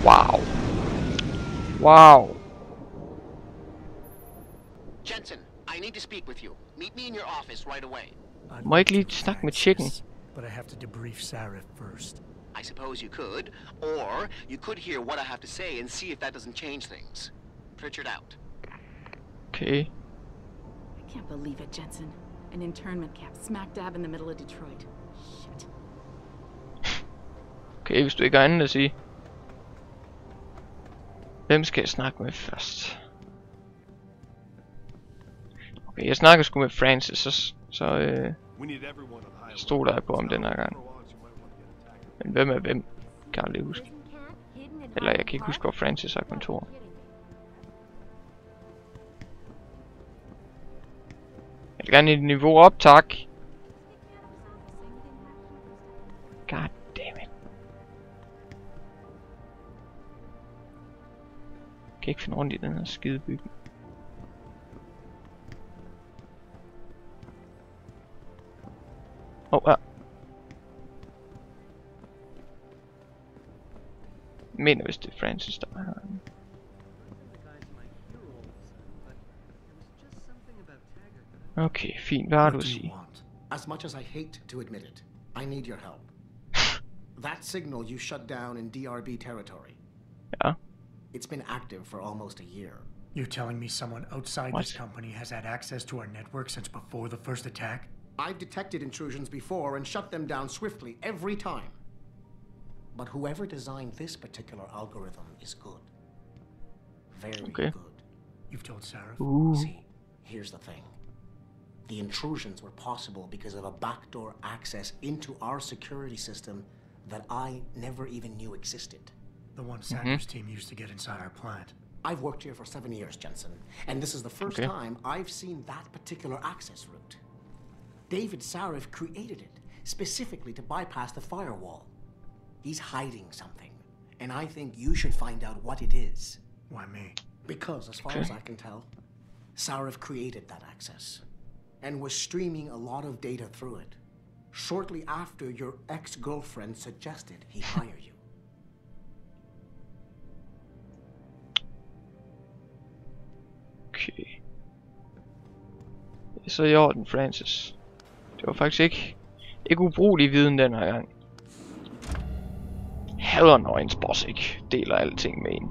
Wow. Wow. Jensen, I need to speak with you. Meet me in your office right away. Må jeg ikke lige snakke med chicken? But I have to debrief Sarif first. I suppose you could, or you could hear what I have to say and see if that doesn't change things. Pritchard out. Okay. I can't believe it, Jensen. An internment camp smack dab in the middle of Detroit. Shit. Okay, hvis du ikke har andet at sige. Hvem skal jeg snakke med først? Okay, jeg snakker sgu med Francis, så stod der på om den her gang. Men hvem er hvem? Kan jeg lige huske. Eller jeg kan ikke huske, hvor Francis har kontor. Jeg vil gerne i et niveau op, tak. God damn it. Jeg kan ikke finde rundt i den her skide bygning. Ja. Jeg mener hvis det er Francis, der er her. Okay, fint. Hvad har du at sige? As much as I hate to admit it, I need your help. That signal you shut down in DRB territory. Yeah. It's been active for almost a year. You're telling me someone outside this company has had access to our network since before the first attack? I've detected intrusions before and shut them down swiftly every time. But whoever designed this particular algorithm is good. Very good. You've told Sarif? Ooh. See, here's the thing. The intrusions were possible because of a backdoor access into our security system that I never even knew existed. The one Sanders' team used to get inside our plant. I've worked here for 7 years, Jensen, and this is the first time I've seen that particular access route. David Sarif created it specifically to bypass the firewall. He's hiding something, and I think you should find out what it is. Why me? Because, as far as I can tell, Sarif created that access and was streaming a lot of data through it shortly after your ex-girlfriend suggested he hire you. Okay. Så i orden, Francis. Det var faktisk ikke ubrugelig viden den her gang. Hader når ens boss ikke deler alting med en.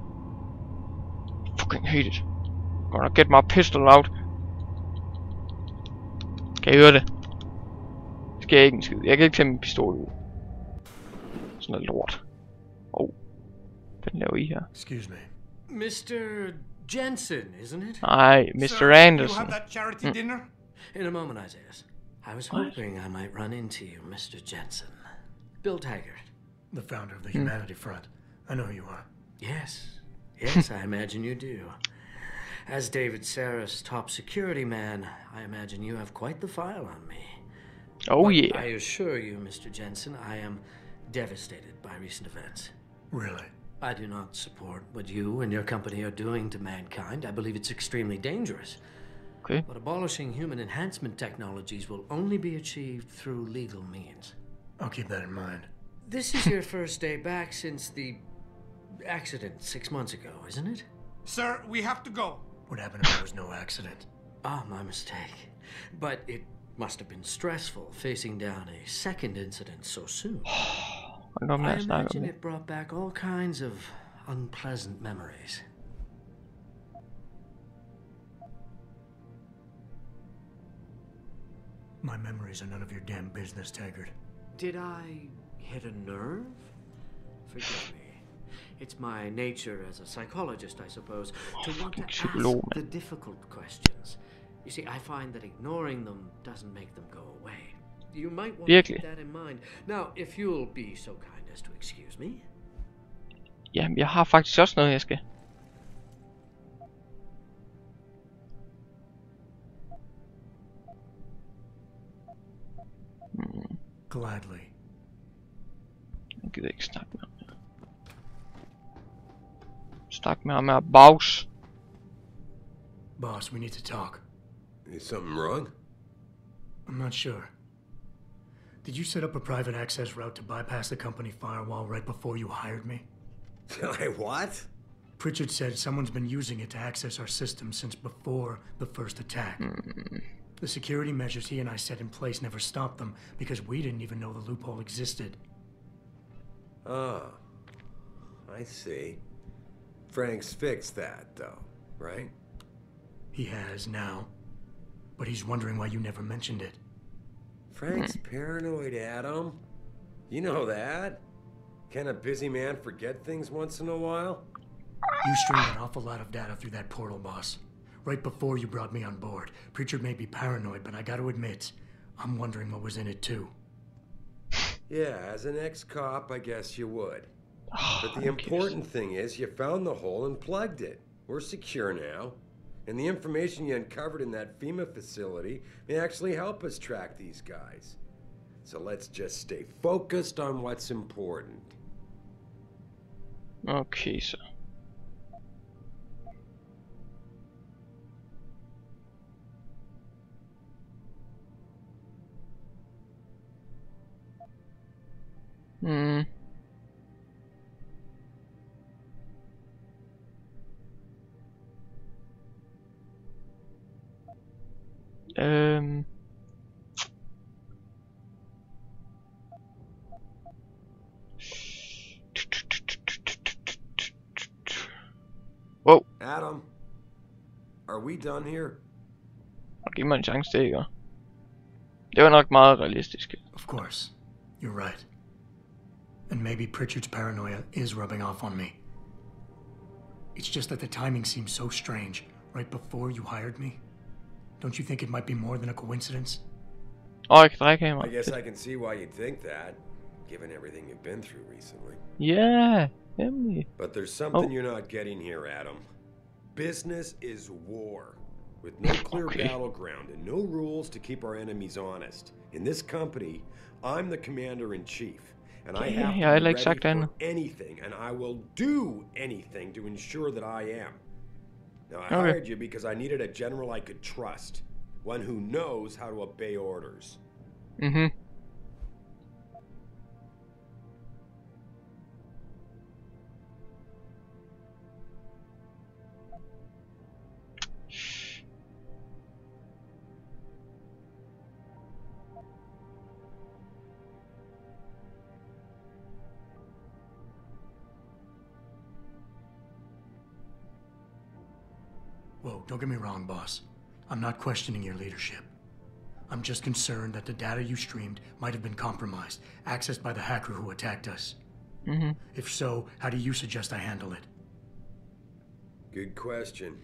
Fucking hate it. Gonna get my pistol out. Kan I høre det? Skal jeg ikke en skid. Jeg kan ikke tage min pistol ud. Sådan noget lort. Hvad laver I her? Excuse me. Mr. Jensen, isn't it? Nej, Mr. Sir, Anderson. you have that charity dinner? In a moment, Isaiah. I was hoping I might run into you, Mr. Jensen. Bill Taggart. The founder of the Humanity Front. I know who you are. Yes. Yes, I imagine you do. As David Sarris' top security man, I imagine you have quite the file on me. Oh, but yeah. I assure you, Mr. Jensen, I am devastated by recent events. Really? I do not support what you and your company are doing to mankind. I believe it's extremely dangerous. Okay. But abolishing human enhancement technologies will only be achieved through legal means. I'll keep that in mind. This is your first day back since the accident 6 months ago, isn't it? Sir, we have to go. What happened if there was no accident? Ah, my mistake. But it must have been stressful facing down a second incident so soon. I imagine it brought back all kinds of unpleasant memories. My memories are none of your damn business, Taggart. Did I hit a nerve? Forgive me. It's my nature as a psychologist, I suppose, to want to ask the difficult questions. You see, I find that ignoring them doesn't make them go away. You might want to keep that in mind. Now, if you'll be so kind as to excuse me. Jamen, jeg har faktisk også noget, jeg skal. Gladly. Jeg gider ikke snakke med ham. Snak med ham her, Boss. Boss, we need to talk. Is something wrong? I'm not sure. Did you set up a private access route to bypass the company firewall right before you hired me? What? Pritchard said someone's been using it to access our system since before the first attack. The security measures he and I set in place never stopped them because we didn't even know the loophole existed. Oh, I see. Frank's fixed that, though, right? He has now. But he's wondering why you never mentioned it. Frank's paranoid, Adam. You know that. Can a busy man forget things once in a while? You streamed an awful lot of data through that portal, boss. Right before you brought me on board. Pritchard may be paranoid, but I gotta admit, I'm wondering what was in it too. Yeah, as an ex-cop, I guess you would. But the important thing is you found the hole and plugged it. We're secure now. And the information you uncovered in that FEMA facility may actually help us track these guys. So let's just stay focused on what's important. Okay, så. Wow. Adam, are we done here? Og giv mig en chance til, ikke? Det var nok meget realistisk. Of course. You're right. And maybe Pritchard's paranoia is rubbing off on me. It's just that the timing seems so strange, right before you hired me. Don't you think it might be more than a coincidence? Jeg kan drikke af mig. I guess I can see why you'd think that, given everything you've been through recently. Yeah, nemlig. But there's something you're not getting here, Adam. Business is war, with no clear battleground and no rules to keep our enemies honest. In this company, I'm the commander-in-chief, and I have to be ready for anything, and I will do anything to ensure that I am. Now, I hired you because I needed a general I could trust, one who knows how to obey orders. Whoa, don't get me wrong, boss. I'm not questioning your leadership. I'm just concerned that the data you streamed might have been compromised, accessed by the hacker who attacked us. If so, how do you suggest I handle it? Good question.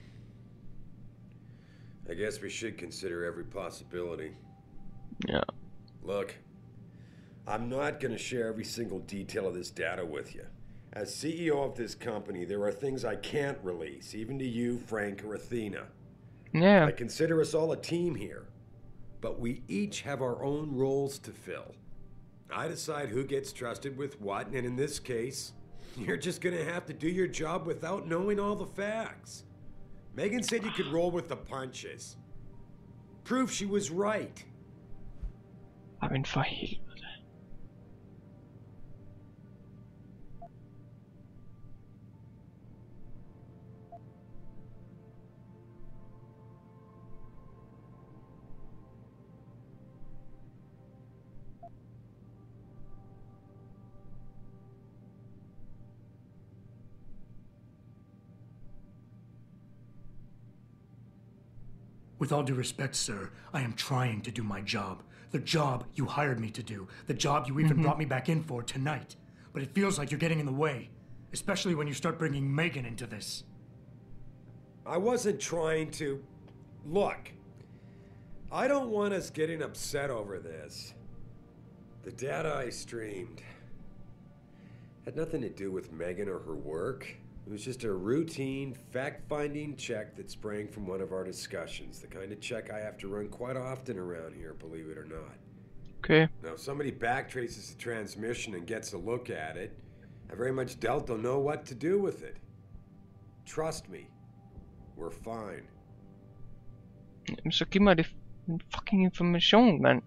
I guess we should consider every possibility. Yeah. Look, I'm not going to share every single detail of this data with you. As CEO of this company, there are things I can't release, even to you, Frank, or Athena. Yeah. I consider us all a team here, but we each have our own roles to fill. I decide who gets trusted with what, and in this case, you're just gonna have to do your job without knowing all the facts. Megan said you could roll with the punches. Proof she was right. Men for helvede. With all due respect, sir, I am trying to do my job. The job you hired me to do. The job you even brought me back in for tonight. But it feels like you're getting in the way. Especially when you start bringing Megan into this. I wasn't trying to... Look, I don't want us getting upset over this. The data I streamed had nothing to do with Megan or her work. It was just a routine, fact-finding check that sprang from one of our discussions. The kind of check I have to run quite often around here, believe it or not. Okay. Now, if somebody backtraces the transmission and gets a look at it, I very much doubt they'll know what to do with it. Trust me, we're fine. Så giv mig det fucking information, mand.